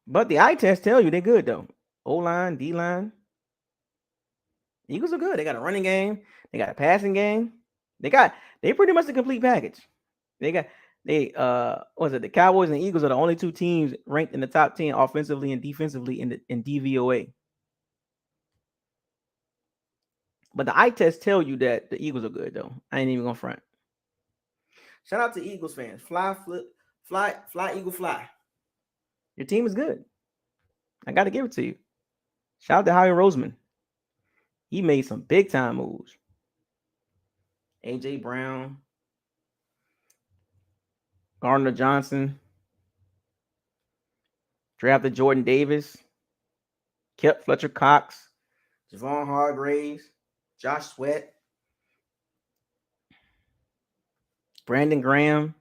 But the eye test tell you they're good though. O line, D line. Eagles are good. They got a running game. They got a passing game. They pretty much the complete package. Was it the Cowboys and the Eagles are the only 2 teams ranked in the top 10 offensively and defensively in DVOA. But the eye test tell you that the Eagles are good though. I ain't even gonna front. Shout out to Eagles fans. Fly, Eagle, fly. Your team is good. I got to give it to you. Shout out to Howie Roseman. He made some big time moves. AJ Brown, Gardner Johnson, drafted Jordan Davis, kept Fletcher Cox, Javon Hargraves, Josh Sweat, Brandon Graham.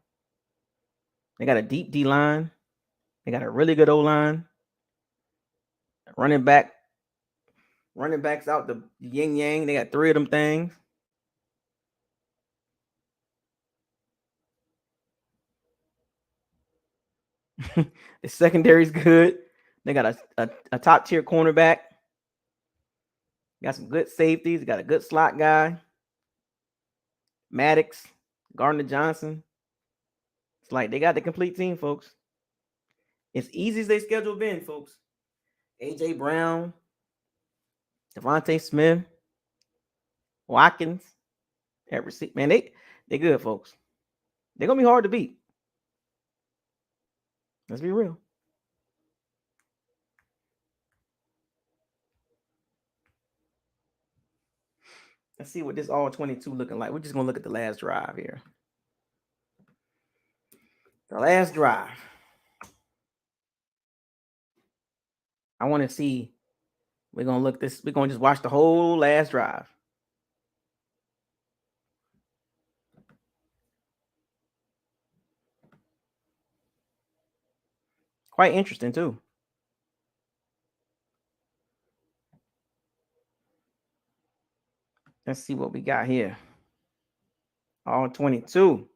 They got a deep D line. They got a really good O line. Running backs out the yin yang. They got 3 of them things. The secondary's good. They got a top tier cornerback. Got some good safeties. Got a good slot guy. Maddox, Gardner Johnson. It's like they got the complete team, folks. As easy as they schedule been, folks. AJ Brown, Devontae Smith, Watkins, at receipt. Man, they good, folks. They're gonna be hard to beat. Let's be real. Let's see what this all-22 looking like. We're just gonna look at the last drive here. The last drive. I want to see. We're gonna look this. We're gonna just watch the whole last drive. Quite interesting too. Let's see what we got here. All-22.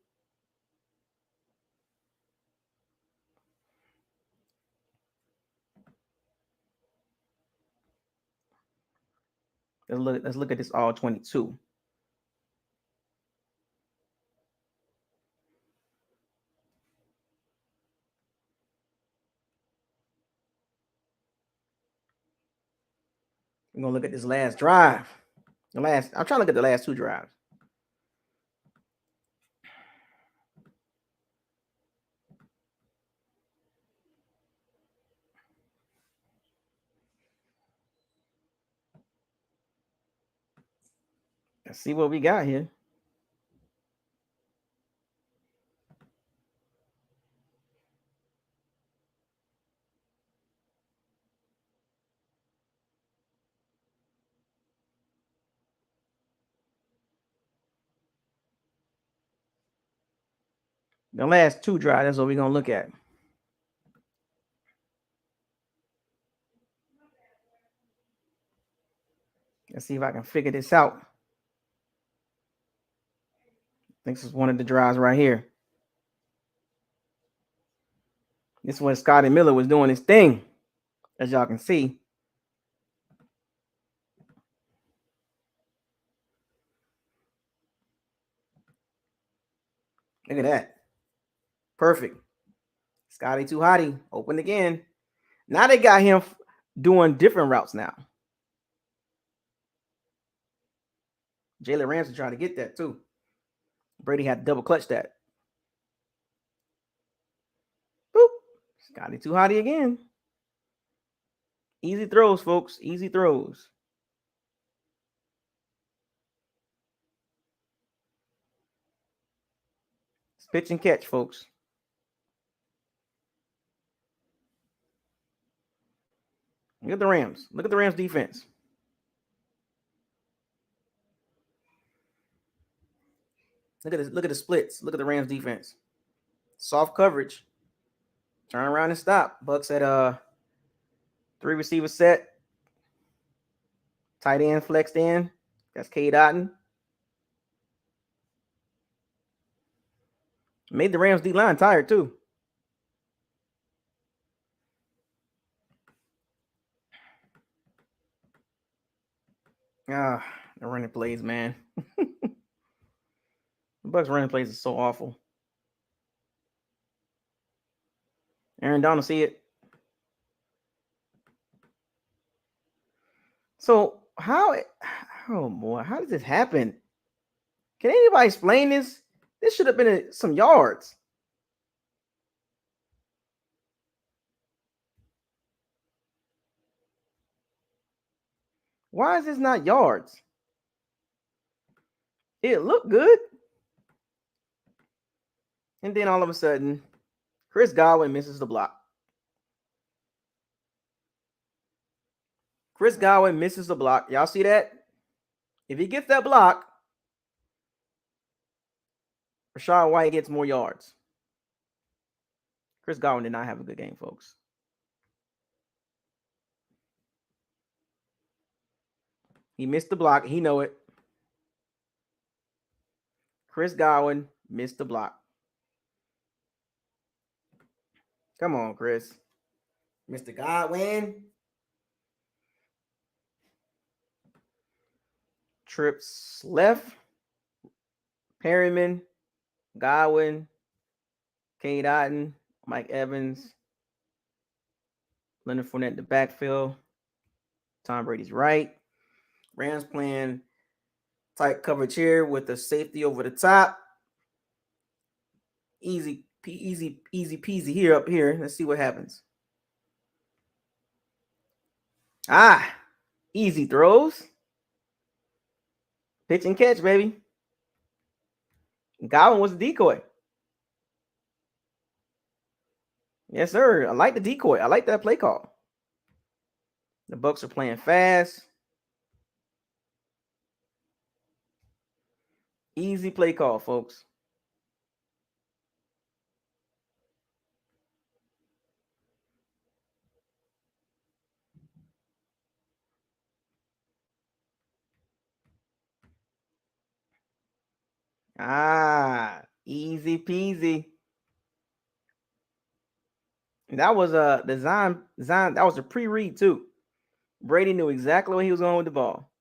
Let's look at this all-22. We're gonna look at this last drive. I'm trying to look at the last two drives. Let's see what we got here. The last two drives, that's what we're gonna look at. Let's see if I can figure this out. I think this is one of the drives right here. This is when Scotty Miller was doing his thing, as y'all can see. Look at that. Perfect. Scotty too hotty. Open again. Now they got him doing different routes now. Jalen Ramsey trying to get that too. Brady had to double clutch that. Boop. Scotty too hotty again. Easy throws, folks. Easy throws. It's pitch and catch, folks. Look at the Rams. Look at the Rams defense. Look at this. Look at the splits. Look at the Rams defense. Soft coverage. Turn around and stop. Bucs at 3 receiver set. Tight end flexed in. That's K. Dotton. Made the Rams D-line tired too. The running plays, man. The Bucs running plays is so awful. Aaron Donald, see it. So oh boy, how did this happen? Can anybody explain this? This should have been some yards. Why is this not yards? It looked good. And then all of a sudden, Chris Godwin misses the block. Chris Godwin misses the block. Y'all see that? If he gets that block, Rachaad White gets more yards. Chris Godwin did not have a good game, folks. He missed the block. He know it. Chris Godwin missed the block. Come on, Chris. Mr. Godwin. Trips left. Perryman. Godwin. K. Dotton. Mike Evans. Leonard Fournette in the backfield. Tom Brady's right. Rams playing tight coverage here with the safety over the top. Easy peasy here up here. Let's see what happens. Easy throws. Pitch and catch, baby. Godwin was a decoy. Yes, sir. I like the decoy. I like that play call. The Bucs are playing fast. Easy play call, folks. Easy peasy. That was a design. That was a pre-read too. Brady knew exactly where he was going with the ball.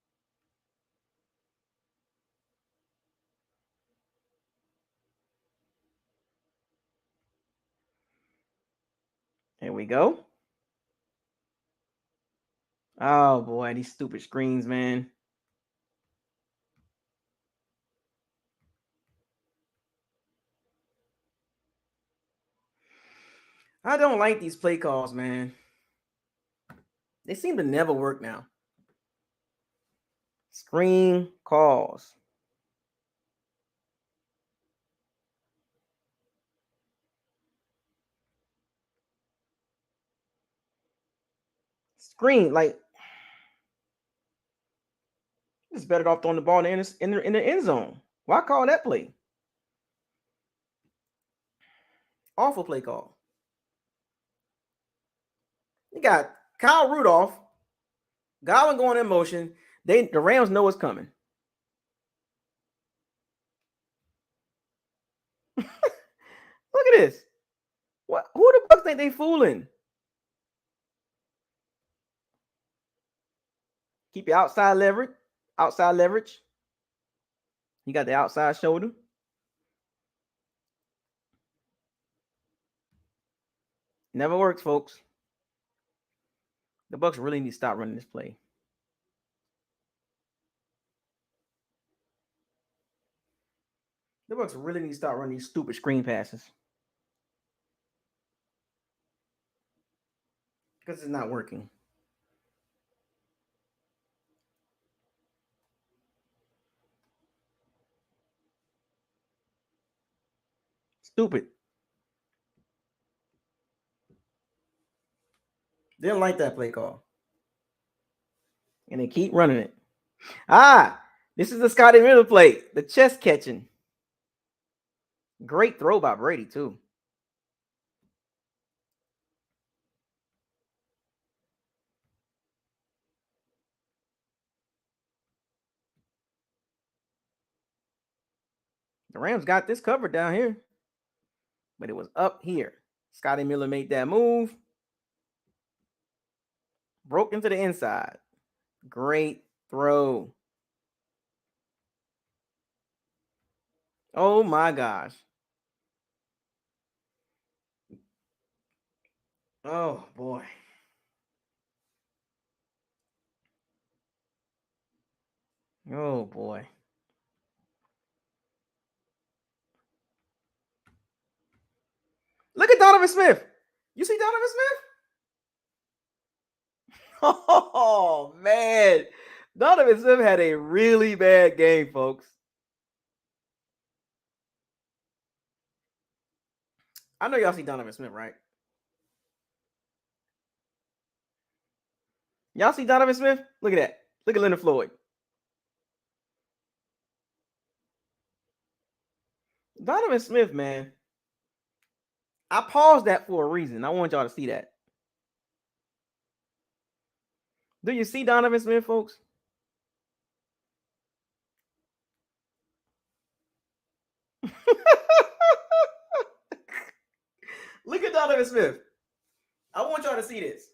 Here we go. Oh boy, these stupid screens, man. I don't like these play calls, man. They seem to never work now. Screen calls. Screen, like, it's better off throwing the ball in the end zone. Why call that play? Awful play call. You got Kyle Rudolph, Godwin going in motion. The Rams know what's coming. Look at this. What? Who the Bucs think they fooling? Keep your outside leverage. Outside leverage. You got the outside shoulder. Never works, folks. The Bucs really need to stop running this play. The Bucs really need to start running these stupid screen passes. Because it's not working. Stupid. Didn't like that play call. And they keep running it. This is the Scotty Miller play. The chest catching. Great throw by Brady, too. The Rams got this covered down here. But it was up here. Scotty Miller made that move. Broke into the inside. Great throw. Oh my gosh. Oh boy. Oh boy. Look at Donovan Smith. You see Donovan Smith? Oh man. Donovan Smith had a really bad game, folks. I know y'all see Donovan Smith, right? Y'all see Donovan Smith? Look at that. Look at Leonard Floyd. Donovan Smith, man. I paused that for a reason. I want y'all to see that. Do you see Donovan Smith, folks? Look at Donovan Smith. I want y'all to see this.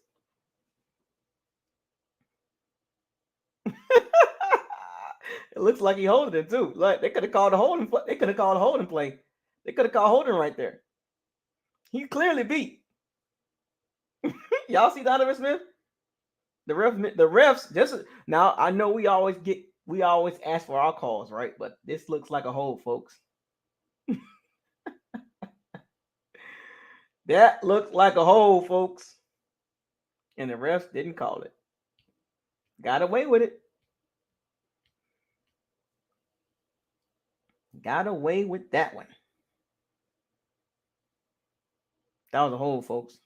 It looks like he holding it too. Like they could have called a holding. They could have called a holding play. They could have called holding right there. He clearly beat. Y'all see Donovan Smith? The refs. Just now, I know we always ask for our calls, right? But this looks like a hold, folks. That looks like a hold, folks. And the refs didn't call it. Got away with it. Got away with that one. That was a hold, folks.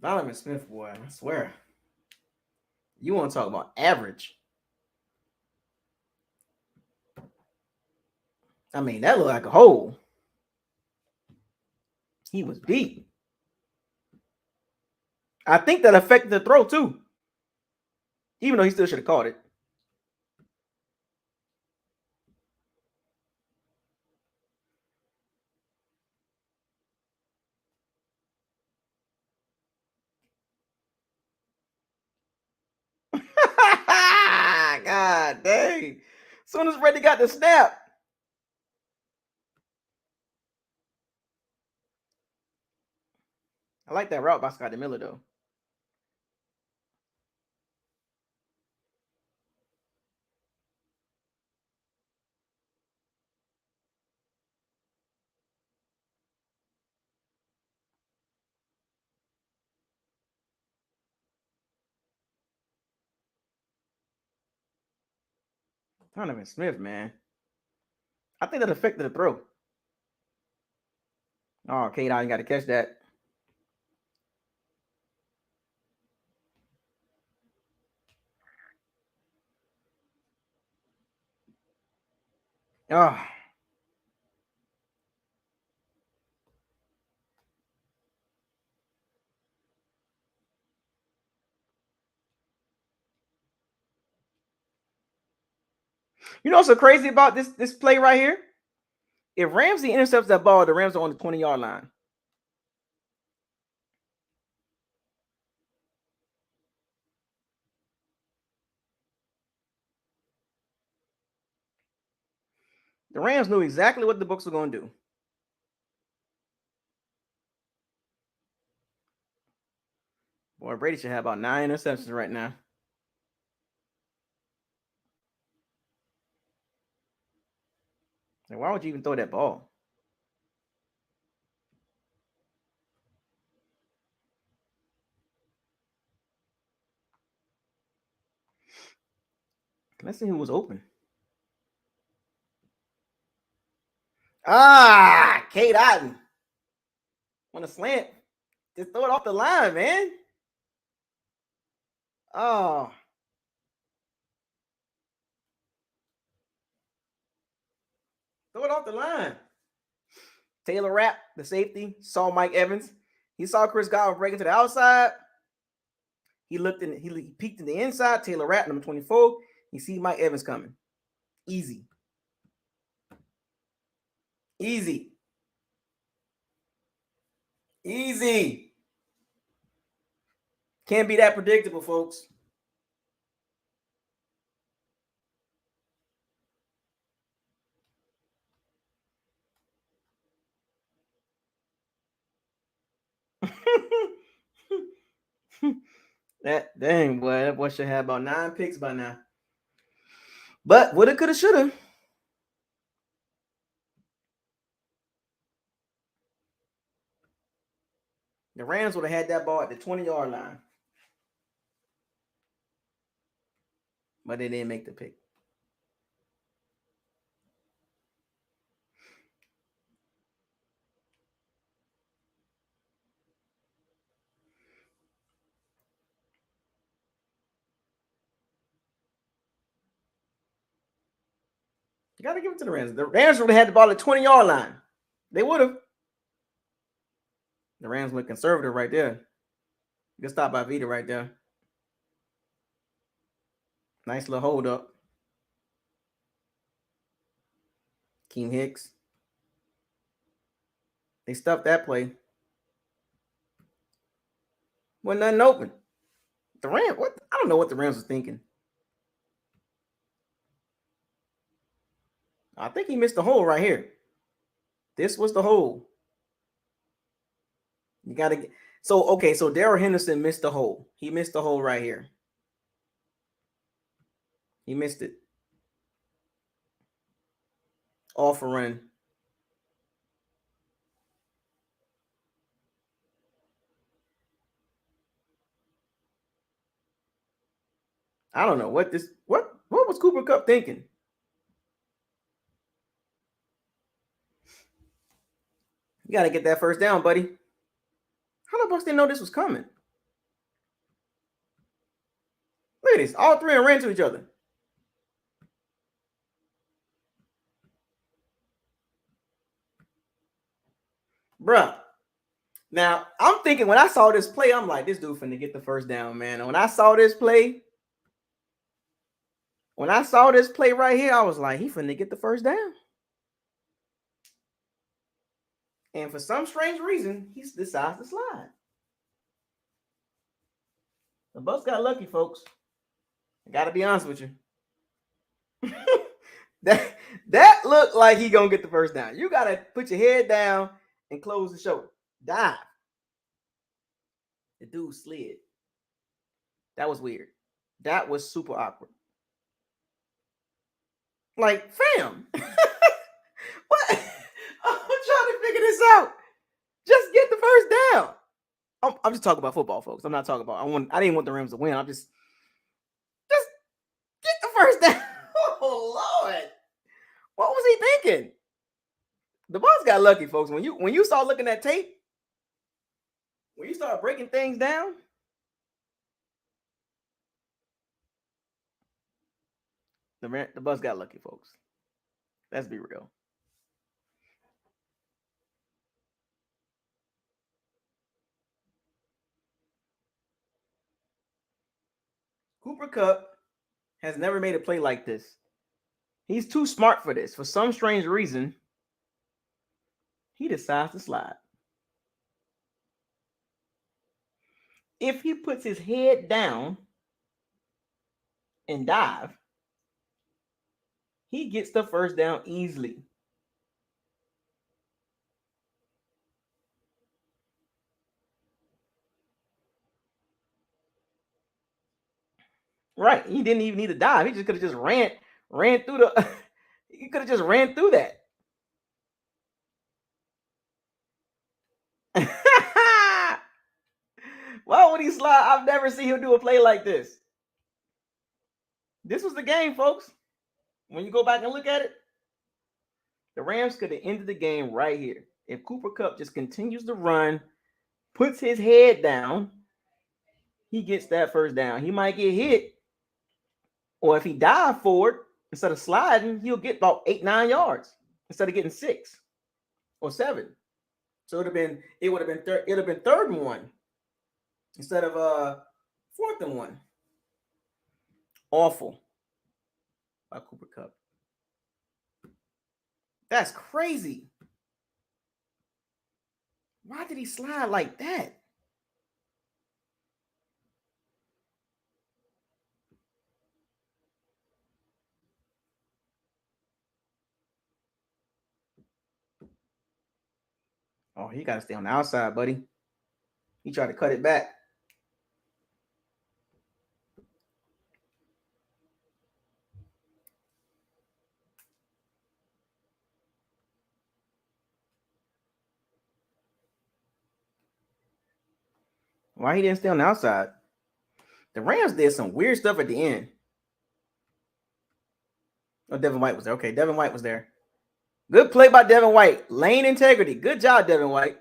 Donovan Smith, boy, I swear. You want to talk about average? I mean, that looked like a hole. He was beat. I think that affected the throw too, even though he still should have caught it. God dang. As soon as Brady got the snap. I like that route by Scotty Miller, though. Donovan Smith, man. I think that affected the throw. Oh, Kate, I got to catch that. Oh. You know what's so crazy about this play right here? If Ramsey intercepts that ball, the Rams are on the 20-yard line. The Rams knew exactly what the Bucs were going to do. Boy, Brady should have about 9 interceptions right now. Like, why would you even throw that ball? Let's see who was open. Kate Otten. On a slant. Just throw it off the line, man. Oh. Throw it off the line. Taylor Rapp, the safety, saw Mike Evans. He saw Chris Godwin breaking to the outside. He looked in, he peeked in the inside. Taylor Rapp, number 24. He see Mike Evans coming. Easy. Easy. Easy. Can't be that predictable, folks. That dang boy, that boy should have about 9 picks by now. But woulda, coulda, shoulda. The Rams would have had that ball at the 20-yard line. But they didn't make the pick. You gotta give it to the Rams. The Rams would have had the ball at 20-yard line. They would have. The Rams went conservative right there. Good stop by Vita right there. Nice little hold up. Keem Hicks. They stuffed that play. Wasn't nothing open. The Rams, what? I don't know what the Rams was thinking. I think he missed the hole right here. This was the hole. You gotta get so Darrell Henderson missed the hole. He missed the hole right here. He missed it. Off a run. I don't know what was Cooper Kupp thinking? You got to get that first down, buddy. How the Bucs didn't know this was coming? Look at this. All three ran to each other. Bruh. Now, I'm thinking when I saw this play, I'm like, this dude finna get the first down, man. And when I saw this play right here, I was like, he finna get the first down. And for some strange reason, he decides to slide. The Bucs got lucky, folks. I gotta be honest with you. that looked like he gonna get the first down. You gotta put your head down and close the shoulder. Dive. The dude slid. That was weird. That was super awkward. Like, fam. What? I'm trying to figure this out. Just get the first down. I'm just talking about football, folks. I'm not talking about. I didn't want the Rams to win. I'm just get the first down. Oh Lord, what was he thinking? The Bucs got lucky, folks. When you start looking at tape, when you start breaking things down, the Bucs got lucky, folks. Let's be real. Cooper Kupp has never made a play like this. He's too smart for this. For some strange reason, he decides to slide. If he puts his head down and dive, he gets the first down easily. Right. He didn't even need to dive. He just could have just ran through the he could have just ran through that. Why would he slide? I've never seen him do a play like this. This was the game, folks. When you go back and look at it, the Rams could have ended the game right here. If Cooper Kupp just continues to run, puts his head down, he gets that first down. He might get hit, or if he dives forward instead of sliding, he'll get about 8-9 yards instead of getting 6 or 7. So it would have been 3rd and 1 instead of 4th and 1. Awful by Cooper Kupp. That's crazy. Why did he slide like that? Oh, he got to stay on the outside, buddy. He tried to cut it back. Why he didn't stay on the outside? The Rams did some weird stuff at the end. Oh, Devin White was there. Okay, Devin White was there. Good play by Devin White. Lane integrity. Good job, Devin White.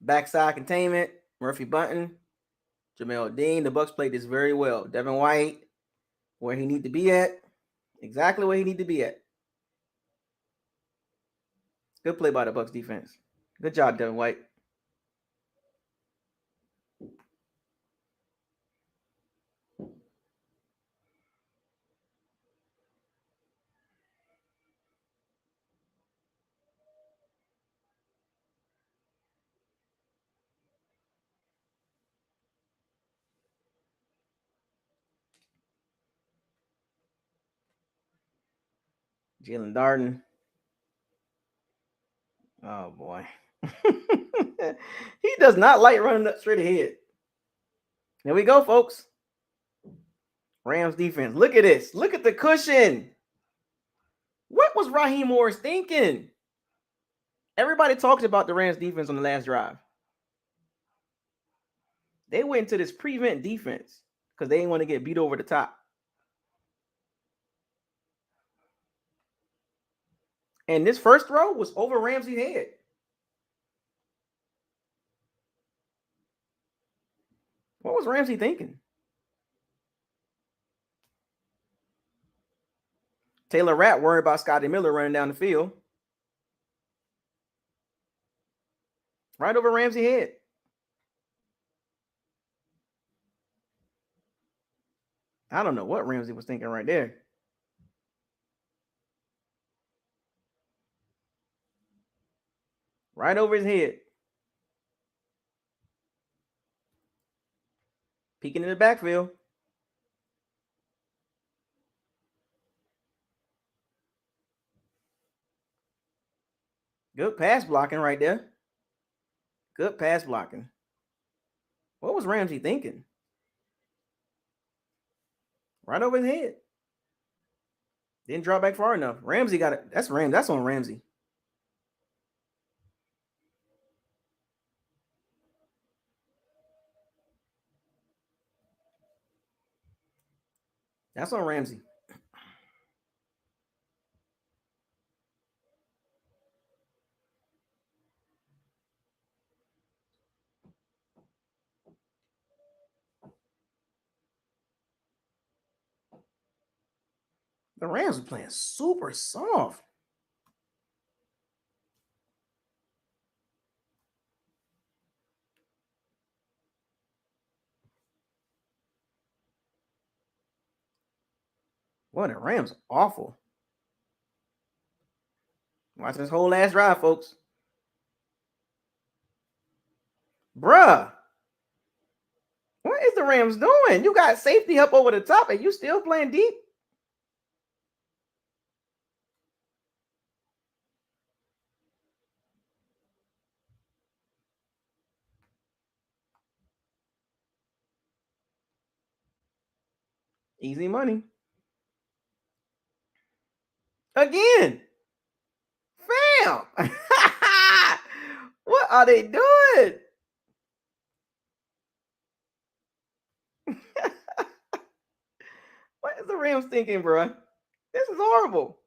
Backside containment. Murphy Bunton. Jamel Dean. The Bucs played this very well. Devin White, where he need to be at. Exactly where he need to be at. Good play by the Bucs defense. Good job, Devin White. Jalen Darden. Oh, boy. He does not like running up straight ahead. There we go, folks. Rams defense. Look at this. Look at the cushion. What was Raheem Morris thinking? Everybody talked about the Rams defense on the last drive. They went into this prevent defense because they didn't want to get beat over the top. And this first throw was over Ramsey's head. What was Ramsey thinking? Taylor Rapp worried about Scotty Miller running down the field. Right over Ramsey's head. I don't know what Ramsey was thinking right there. Right over his head. Peeking in the backfield. Good pass blocking right there. Good pass blocking. What was Ramsey thinking? Right over his head. Didn't drop back far enough. Ramsey got it. That's on Ramsey. That's on Ramsey. The Rams are playing super soft. Boy, the Rams are awful. Watch this whole last drive, folks. Bruh. What is the Rams doing? You got safety up over the top and you still playing deep? Easy money. Again. Fam. What are they doing? What is the Rams thinking, bro? This is horrible.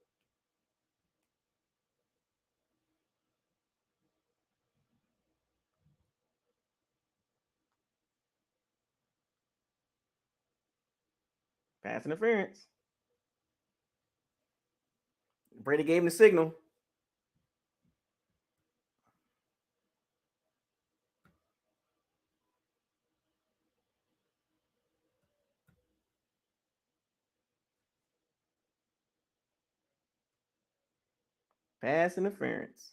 Pass interference. Brady gave him the signal. Pass interference.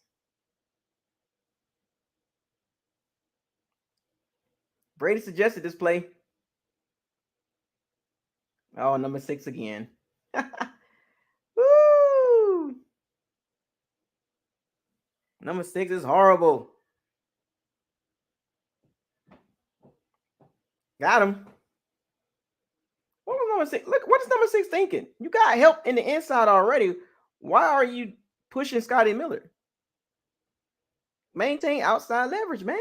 Brady suggested this play. Oh, number 6 again. Woo! Number 6 is horrible. Got him. What was number 6? Look, what is number 6 thinking? You got help in the inside already. Why are you pushing Scotty Miller? Maintain outside leverage, man.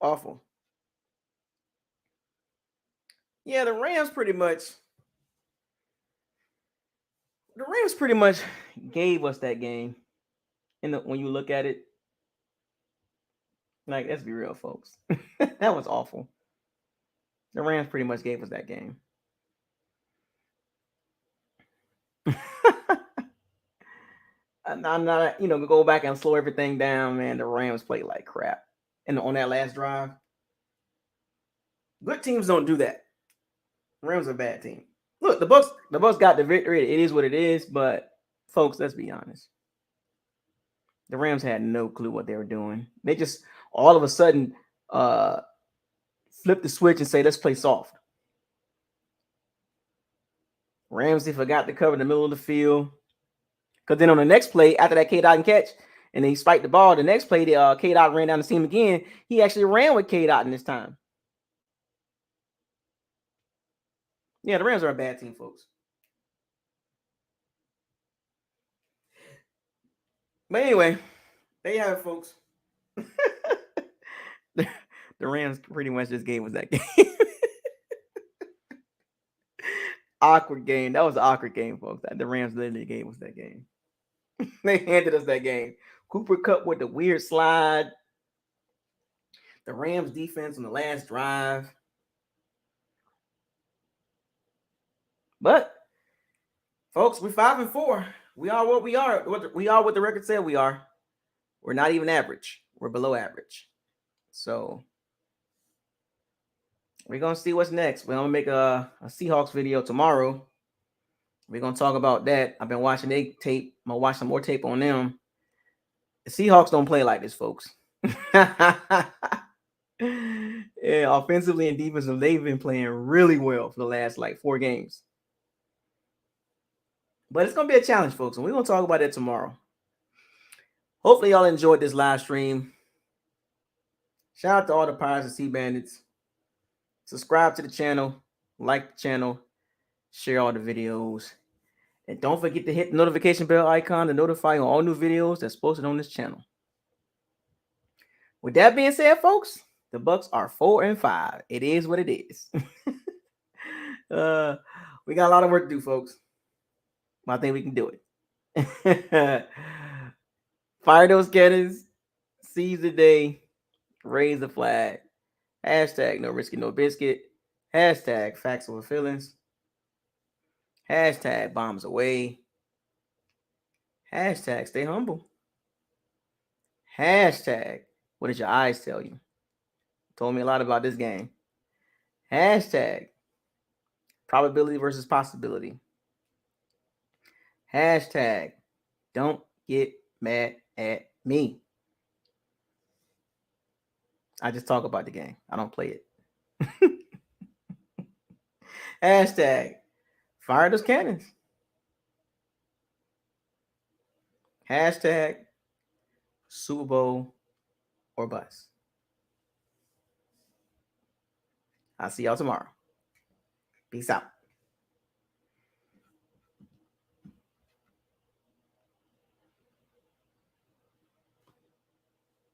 Awful. Yeah, the Rams pretty much gave us that game. When you look at it, like, let's be real, folks. That was awful. The Rams pretty much gave us that game. I'm not, go back and slow everything down, man. The Rams played like crap. And on that last drive, good teams don't do that. Rams are a bad team. Look, the Bucs got the victory. It is what it is, but folks, let's be honest. The Rams had no clue what they were doing. They just all of a sudden flip the switch and say, let's play soft. Ramsey forgot to cover the middle of the field. Because then on the next play, after that K-Dot catch, and he spiked the ball, the next play, the K-Dot ran down the seam again. He actually ran with K-Dot in this time. Yeah, the Rams are a bad team, folks. But anyway, there you have it, folks. The Rams pretty much this game was that game. Awkward game. That was an awkward game, folks. The Rams literally game was that game. They handed us that game. Cooper Kupp with the weird slide. The Rams defense on the last drive. But folks, we're 5-4. We are what we are. We are what the record said we are. We're not even average. We're below average. So we're gonna see what's next. We're gonna make a Seahawks video tomorrow. We're gonna talk about that. I've been watching their tape. I'm gonna watch some more tape on them. The Seahawks don't play like this, folks. Yeah, offensively and defensively, they've been playing really well for the last like 4 games. But it's gonna be a challenge, folks, and we're gonna talk about it tomorrow. Hopefully, y'all enjoyed this live stream. Shout out to all the Pirates and Sea Bandits. Subscribe to the channel, like the channel, share all the videos, and don't forget to hit the notification bell icon to notify you on all new videos that's posted on this channel. With that being said, folks, the Bucs are 4-5. It is what it is. We got a lot of work to do, folks. But I think we can do it. Fire those cannons. Seize the day. Raise the flag. Hashtag no risky, no biscuit. Hashtag facts over feelings. Hashtag bombs away. Hashtag stay humble. Hashtag what did your eyes tell you? Told me a lot about this game. Hashtag probability versus possibility. Hashtag don't get mad at me. I just talk about the game. I don't play it. Hashtag fire those cannons. Hashtag Super Bowl or bust. I'll see y'all tomorrow. Peace out.